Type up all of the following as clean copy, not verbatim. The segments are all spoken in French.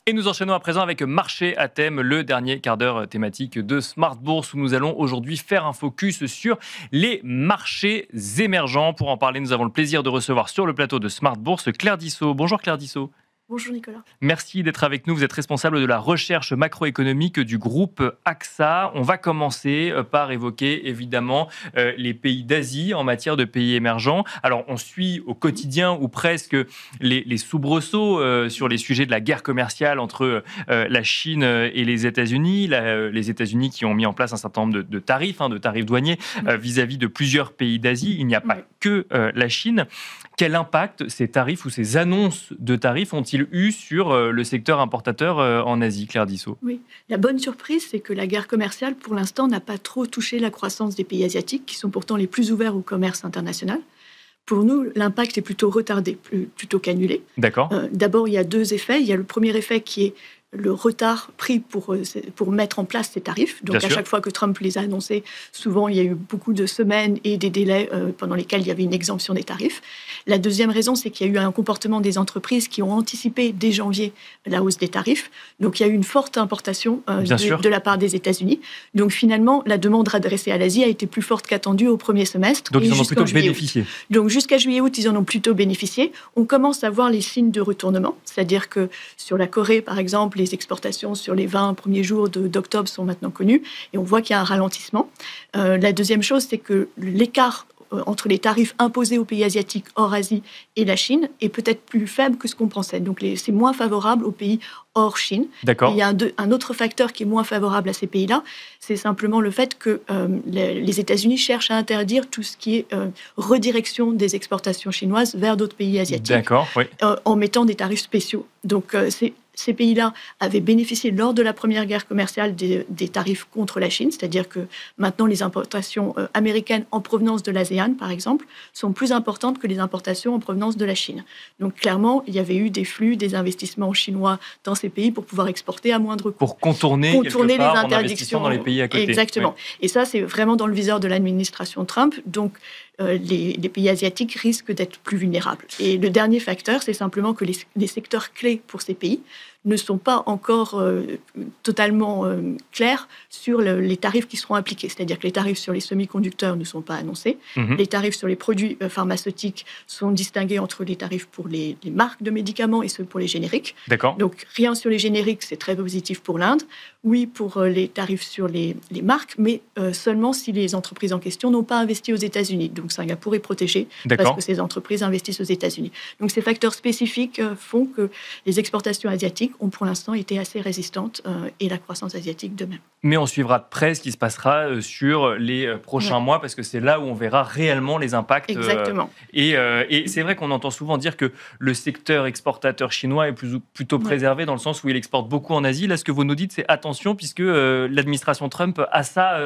Et nous enchaînons à présent avec Marché à thème, le dernier quart d'heure thématique de Smart Bourse, où nous allons aujourd'hui faire un focus sur les marchés émergents. Pour en parler, nous avons le plaisir de recevoir sur le plateau de Smart Bourse Claire Dissot. Bonjour Claire Dissot. Bonjour Nicolas. Merci d'être avec nous. Vous êtes responsable de la recherche macroéconomique du groupe AXA. On va commencer par évoquer évidemment les pays d'Asie en matière de pays émergents. Alors on suit au quotidien ou presque les soubresauts sur les sujets de la guerre commerciale entre la Chine et les États-Unis. Les États-Unis qui ont mis en place un certain nombre de tarifs, de tarifs douaniers vis-à-vis de plusieurs pays d'Asie. Il n'y a pas que la Chine. Quel impact ces tarifs ou ces annonces de tarifs ont-ils eu sur le secteur importateur en Asie, Claire Dissot? Oui, la bonne surprise, c'est que la guerre commerciale, pour l'instant, n'a pas trop touché la croissance des pays asiatiques, qui sont pourtant les plus ouverts au commerce international. Pour nous, l'impact est plutôt retardé, plutôt qu'annulé. D'accord. D'abord, il y a deux effets. Il y a le premier effet qui est le retard pris pour mettre en place ces tarifs. Donc, chaque fois que Trump les a annoncés, souvent, il y a eu beaucoup de semaines et des délais pendant lesquels il y avait une exemption des tarifs. La deuxième raison, c'est qu'il y a eu un comportement des entreprises qui ont anticipé dès janvier la hausse des tarifs. Donc, il y a eu une forte importation de la part des États-Unis. Donc, finalement, la demande adressée à l'Asie a été plus forte qu'attendue au premier semestre. Donc, ils en ont plutôt bénéficié. Donc, jusqu'à juillet-août, ils en ont plutôt bénéficié. On commence à voir les signes de retournement. C'est-à-dire que sur la Corée, par exemple, les exportations sur les 20 premiers jours d'octobre sont maintenant connues et on voit qu'il y a un ralentissement. La deuxième chose, c'est que l'écart entre les tarifs imposés aux pays asiatiques hors Asie et la Chine est peut-être plus faible que ce qu'on pensait. Donc, c'est moins favorable aux pays hors Chine. D'accord. Et il y a un autre facteur qui est moins favorable à ces pays-là, c'est simplement le fait que les États-Unis cherchent à interdire tout ce qui est redirection des exportations chinoises vers d'autres pays asiatiques. D'accord, oui. En mettant des tarifs spéciaux. Donc, ces pays-là avaient bénéficié lors de la première guerre commerciale des tarifs contre la Chine, c'est-à-dire que maintenant les importations américaines en provenance de l'ASEAN, par exemple, sont plus importantes que les importations en provenance de la Chine. Donc clairement, il y avait eu des flux, des investissements chinois dans ces pays pour pouvoir exporter à moindre coût. Pour contourner les interdictions dans les pays à côté. Exactement. Oui. Et ça, c'est vraiment dans le viseur de l'administration Trump. Donc, les pays asiatiques risquent d'être plus vulnérables. Et le dernier facteur, c'est simplement que les secteurs clés pour ces pays ne sont pas encore totalement clairs sur les tarifs qui seront appliqués. C'est-à-dire que les tarifs sur les semi-conducteurs ne sont pas annoncés. Les tarifs sur les produits pharmaceutiques sont distingués entre les tarifs pour les marques de médicaments et ceux pour les génériques. D'accord. Donc, rien sur les génériques, c'est très positif pour l'Inde. Oui, pour les tarifs sur les marques, mais seulement si les entreprises en question n'ont pas investi aux États-Unis. Donc, Singapour est protégé parce que ces entreprises investissent aux États-Unis. Donc, ces facteurs spécifiques font que les exportations asiatiques ont pour l'instant été assez résistantes et la croissance asiatique de même. Mais on suivra de près ce qui se passera sur les prochains mois parce que c'est là où on verra réellement les impacts. Exactement. Et c'est vrai qu'on entend souvent dire que le secteur exportateur chinois est plutôt préservé dans le sens où il exporte beaucoup en Asie. Là, ce que vous nous dites, c'est attention puisque l'administration Trump a ça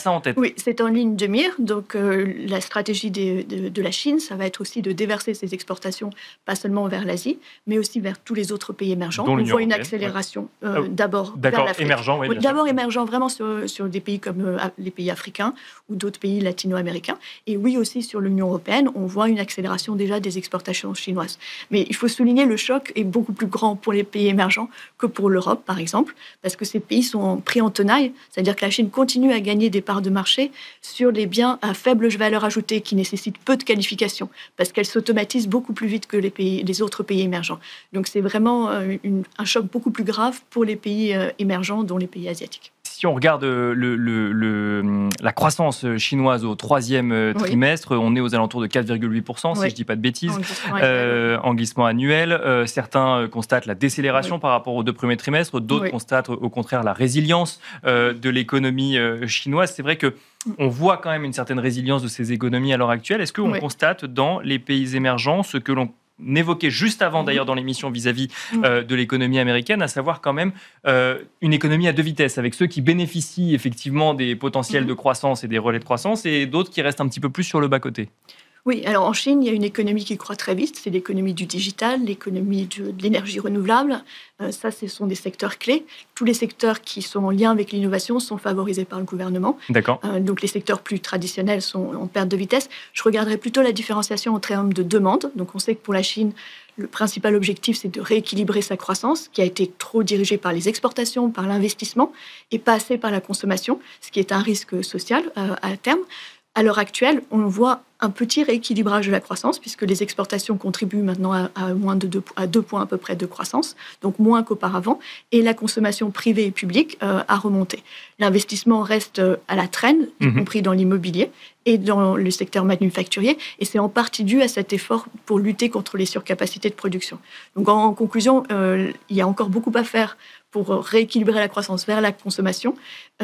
en tête. Oui, c'est en ligne de mire. Donc, la stratégie de la Chine, ça va être aussi de déverser ses exportations, pas seulement vers l'Asie, mais aussi vers tous les autres pays émergents. On voit une accélération d'abord vers l'Afrique. Émergent, oui, d'abord émergent vraiment sur des pays comme les pays africains ou d'autres pays latino-américains. Et oui, aussi sur l'Union européenne, on voit une accélération déjà des exportations chinoises. Mais il faut souligner, le choc est beaucoup plus grand pour les pays émergents que pour l'Europe, par exemple, parce que ces pays sont pris en tenaille, c'est-à-dire que la Chine continue à gagner des parts de marché sur les biens à faible valeur ajoutée qui nécessitent peu de qualification, parce qu'elle s'automatise beaucoup plus vite que les autres pays émergents. Donc c'est vraiment un choc beaucoup plus grave pour les pays émergents, dont les pays asiatiques. Si on regarde la croissance chinoise au troisième trimestre, on est aux alentours de 4,8%, si je ne dis pas de bêtises, en glissement annuel. Certains constatent la décélération par rapport aux 2 premiers trimestres, d'autres constatent au contraire la résilience de l'économie chinoise. C'est vrai qu'on voit quand même une certaine résilience de ces économies à l'heure actuelle. Est-ce qu'on constate dans les pays émergents ce que l'on évoqué juste avant d'ailleurs dans l'émission vis-à-vis de l'économie américaine, à savoir quand même une économie à 2 vitesses, avec ceux qui bénéficient effectivement des potentiels de croissance et des relais de croissance et d'autres qui restent un petit peu plus sur le bas-côté. Oui, alors en Chine, il y a une économie qui croît très vite, c'est l'économie du digital, l'économie de l'énergie renouvelable. Ça, ce sont des secteurs clés. Tous les secteurs qui sont en lien avec l'innovation sont favorisés par le gouvernement. D'accord. Donc les secteurs plus traditionnels sont en perte de vitesse. Je regarderai plutôt la différenciation en termes de demande. Donc on sait que pour la Chine, Le principal objectif, c'est de rééquilibrer sa croissance, qui a été trop dirigée par les exportations, par l'investissement, et pas assez par la consommation, ce qui est un risque social à terme. À l'heure actuelle, on voit un petit rééquilibrage de la croissance, puisque les exportations contribuent maintenant à moins de 2 points à peu près de croissance, donc moins qu'auparavant, et la consommation privée et publique a remonté. L'investissement reste à la traîne, y compris dans l'immobilier et dans le secteur manufacturier, et c'est en partie dû à cet effort pour lutter contre les surcapacités de production. Donc en conclusion, il y a encore beaucoup à faire pour rééquilibrer la croissance vers la consommation,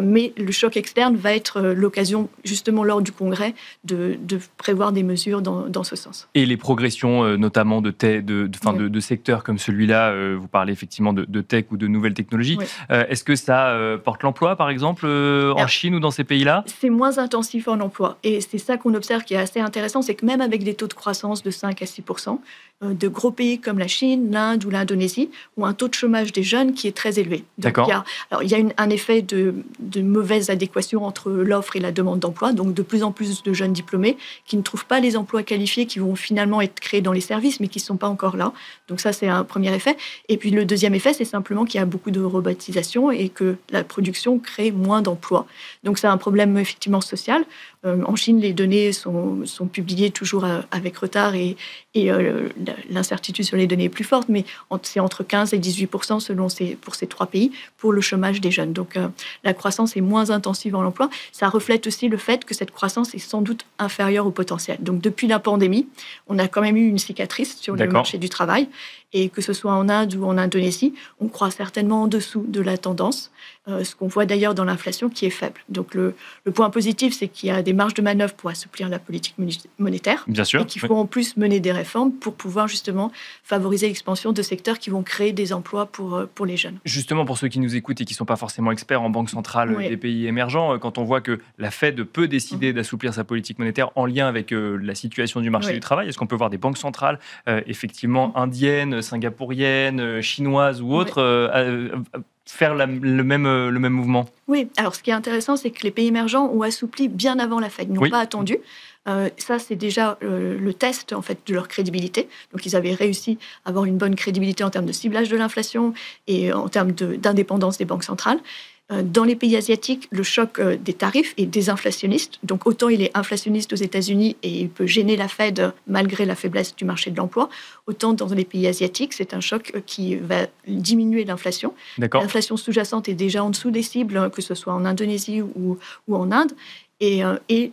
mais le choc externe va être l'occasion, justement lors du Congrès, de prévoir des mesures dans ce sens. Et les progressions, notamment de secteurs comme celui-là, vous parlez effectivement de tech ou de nouvelles technologies, est-ce que ça porte l'emploi, par exemple, en Chine ou dans ces pays-là ? C'est moins intensif en emploi, et c'est ça qu'on observe qui est assez intéressant, c'est que même avec des taux de croissance de 5 à 6%, de gros pays comme la Chine, l'Inde ou l'Indonésie ont un taux de chômage des jeunes qui est très élevé. Donc, il y a un effet de mauvaise adéquation entre l'offre et la demande d'emploi, donc de plus en plus de jeunes diplômés qui ne trouvent pas les emplois qualifiés qui vont finalement être créés dans les services, mais qui ne sont pas encore là. Donc ça, c'est un premier effet. Et puis le deuxième effet, c'est simplement qu'il y a beaucoup de robotisation et que la production crée moins d'emplois. Donc c'est un problème effectivement social. En Chine, les données sont publiées toujours avec retard et l'incertitude sur les données est plus forte, mais c'est entre 15 et 18% pour ces 3 pays pour le chômage des jeunes. Donc la croissance est moins intensive en emploi. Ça reflète aussi le fait que cette croissance est sans doute inférieure au potentiel. Donc depuis la pandémie, on a quand même eu une cicatrice sur le marché du travail. Et que ce soit en Inde ou en Indonésie, on croit certainement en dessous de la tendance, ce qu'on voit d'ailleurs dans l'inflation qui est faible. Donc le point positif, c'est qu'il y a des marges de manœuvre pour assouplir la politique monétaire. Bien sûr, et qu'il faut en plus mener des réformes pour pouvoir justement favoriser l'expansion de secteurs qui vont créer des emplois pour les jeunes. Justement, pour ceux qui nous écoutent et qui ne sont pas forcément experts en banque centrale des pays émergents, quand on voit que la Fed peut décider d'assouplir sa politique monétaire en lien avec la situation du marché du travail, est-ce qu'on peut voir des banques centrales effectivement indiennes, singapouriennes, chinoises ou autres faire le même mouvement? Oui, alors ce qui est intéressant, c'est que les pays émergents ont assoupli bien avant la Fed. Ils n'ont pas attendu. Ça, c'est déjà le test en fait, de leur crédibilité. Donc, ils avaient réussi à avoir une bonne crédibilité en termes de ciblage de l'inflation et en termes d'indépendance des banques centrales. Dans les pays asiatiques, le choc des tarifs est désinflationniste. Donc, autant il est inflationniste aux États-Unis et il peut gêner la Fed malgré la faiblesse du marché de l'emploi, autant dans les pays asiatiques, c'est un choc qui va diminuer l'inflation. L'inflation sous-jacente est déjà en dessous des cibles, que ce soit en Indonésie ou en Inde. Et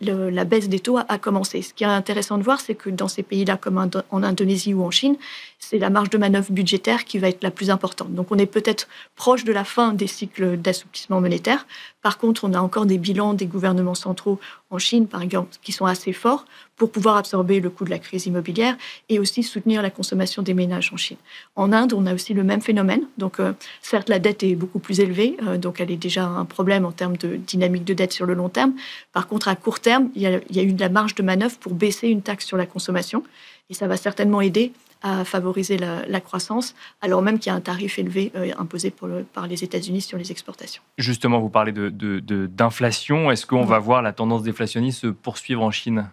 la baisse des taux a commencé. Ce qui est intéressant de voir, c'est que dans ces pays-là, comme en Indonésie ou en Chine, c'est la marge de manœuvre budgétaire qui va être la plus importante. Donc on est peut-être proche de la fin des cycles d'assouplissement monétaire. Par contre, on a encore des bilans des gouvernements centraux en Chine, par exemple, qui sont assez forts pour pouvoir absorber le coût de la crise immobilière et aussi soutenir la consommation des ménages en Chine. En Inde, on a aussi le même phénomène. Donc, certes, la dette est beaucoup plus élevée, donc elle est déjà un problème en termes de dynamique de dette sur le long terme. Par contre, à court terme, il y a eu de la marge de manœuvre pour baisser une taxe sur la consommation et ça va certainement aider à favoriser la croissance, alors même qu'il y a un tarif élevé imposé par les États-Unis sur les exportations. Justement, vous parlez d'inflation. Est-ce qu'on va voir la tendance déflationniste se poursuivre en Chine ?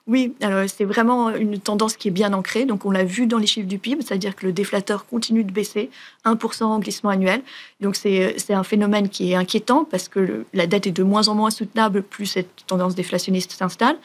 Oui, alors c'est vraiment une tendance qui est bien ancrée. Donc on l'a vu dans les chiffres du PIB, c'est-à-dire que le déflateur continue de baisser, 1% en glissement annuel. Donc c'est un phénomène qui est inquiétant parce que la dette est de moins en moins soutenable, plus cette tendance déflationniste s'installe.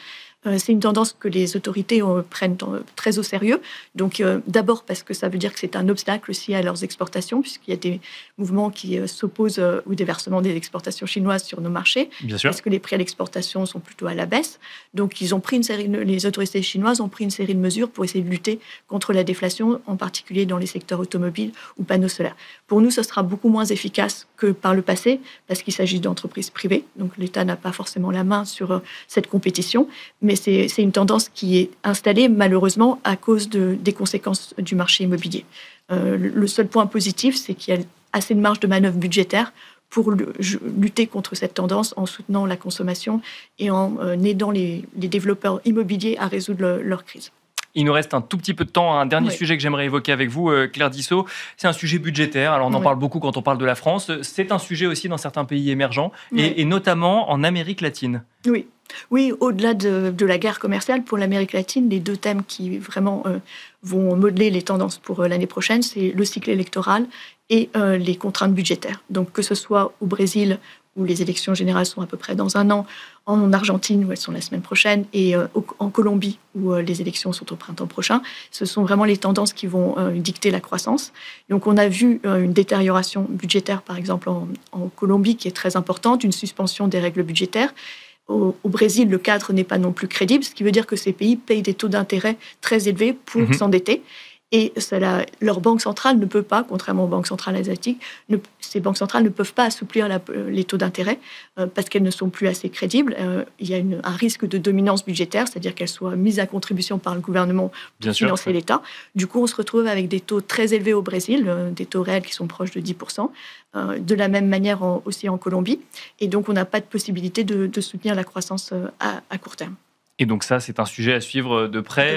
C'est une tendance que les autorités prennent très au sérieux. Donc, d'abord parce que ça veut dire que c'est un obstacle aussi à leurs exportations, puisqu'il y a des mouvements qui s'opposent au déversement des exportations chinoises sur nos marchés. Bien sûr. Parce que les prix à l'exportation sont plutôt à la baisse. Donc, les autorités chinoises ont pris une série de mesures pour essayer de lutter contre la déflation, en particulier dans les secteurs automobiles ou panneaux solaires. Pour nous, ce sera beaucoup moins efficace que par le passé, parce qu'il s'agit d'entreprises privées. Donc, l'État n'a pas forcément la main sur cette compétition. Mais c'est une tendance qui est installée malheureusement à cause des conséquences du marché immobilier. Le seul point positif, c'est qu'il y a assez de marge de manœuvre budgétaire pour lutter contre cette tendance en soutenant la consommation et en aidant les développeurs immobiliers à résoudre leur crise. Il nous reste un tout petit peu de temps. Un dernier sujet que j'aimerais évoquer avec vous, Claire Dissot, c'est un sujet budgétaire. Alors on en parle beaucoup quand on parle de la France. C'est un sujet aussi dans certains pays émergents et notamment en Amérique latine. Oui. Oui, au-delà de la guerre commerciale, pour l'Amérique latine, les deux thèmes qui vraiment vont modeler les tendances pour l'année prochaine, c'est le cycle électoral et les contraintes budgétaires. Donc que ce soit au Brésil, où les élections générales sont à peu près dans un an, en Argentine, où elles sont la semaine prochaine, et en Colombie, où les élections sont au printemps prochain, ce sont vraiment les tendances qui vont dicter la croissance. Donc on a vu une détérioration budgétaire, par exemple en Colombie, qui est très importante, une suspension des règles budgétaires. Au Brésil, le cadre n'est pas non plus crédible, ce qui veut dire que ces pays payent des taux d'intérêt très élevés pour s'endetter. Et leur banque centrale ne peut pas, contrairement aux banques centrales asiatiques, ces banques centrales ne peuvent pas assouplir les taux d'intérêt parce qu'elles ne sont plus assez crédibles. Il y a un risque de dominance budgétaire, c'est-à-dire qu'elles soient mises à contribution par le gouvernement pour financer l'État. Du coup, on se retrouve avec des taux très élevés au Brésil, des taux réels qui sont proches de 10%, de la même manière aussi en Colombie. Et donc, on n'a pas de possibilité de soutenir la croissance à court terme. Et donc ça, c'est un sujet à suivre de près.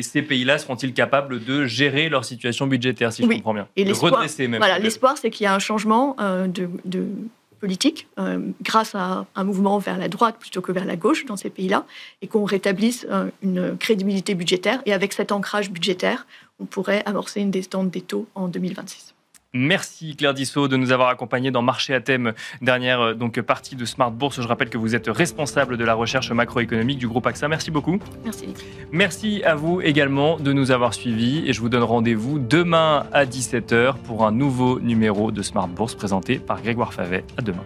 Ces pays-là seront-ils capables de gérer leur situation budgétaire, si je comprends bien, et de redresser même. Voilà, l'espoir, c'est qu'il y a un changement de politique grâce à un mouvement vers la droite plutôt que vers la gauche dans ces pays-là, et qu'on rétablisse une crédibilité budgétaire. Et avec cet ancrage budgétaire, on pourrait amorcer une descente des taux en 2026. Merci Claire Dissot de nous avoir accompagnés dans Marché à thème, dernière partie de Smart Bourse. Je rappelle que vous êtes responsable de la recherche macroéconomique du groupe AXA. Merci beaucoup. Merci. Merci à vous également de nous avoir suivis et je vous donne rendez-vous demain à 17h pour un nouveau numéro de Smart Bourse présenté par Grégoire Favet. À demain.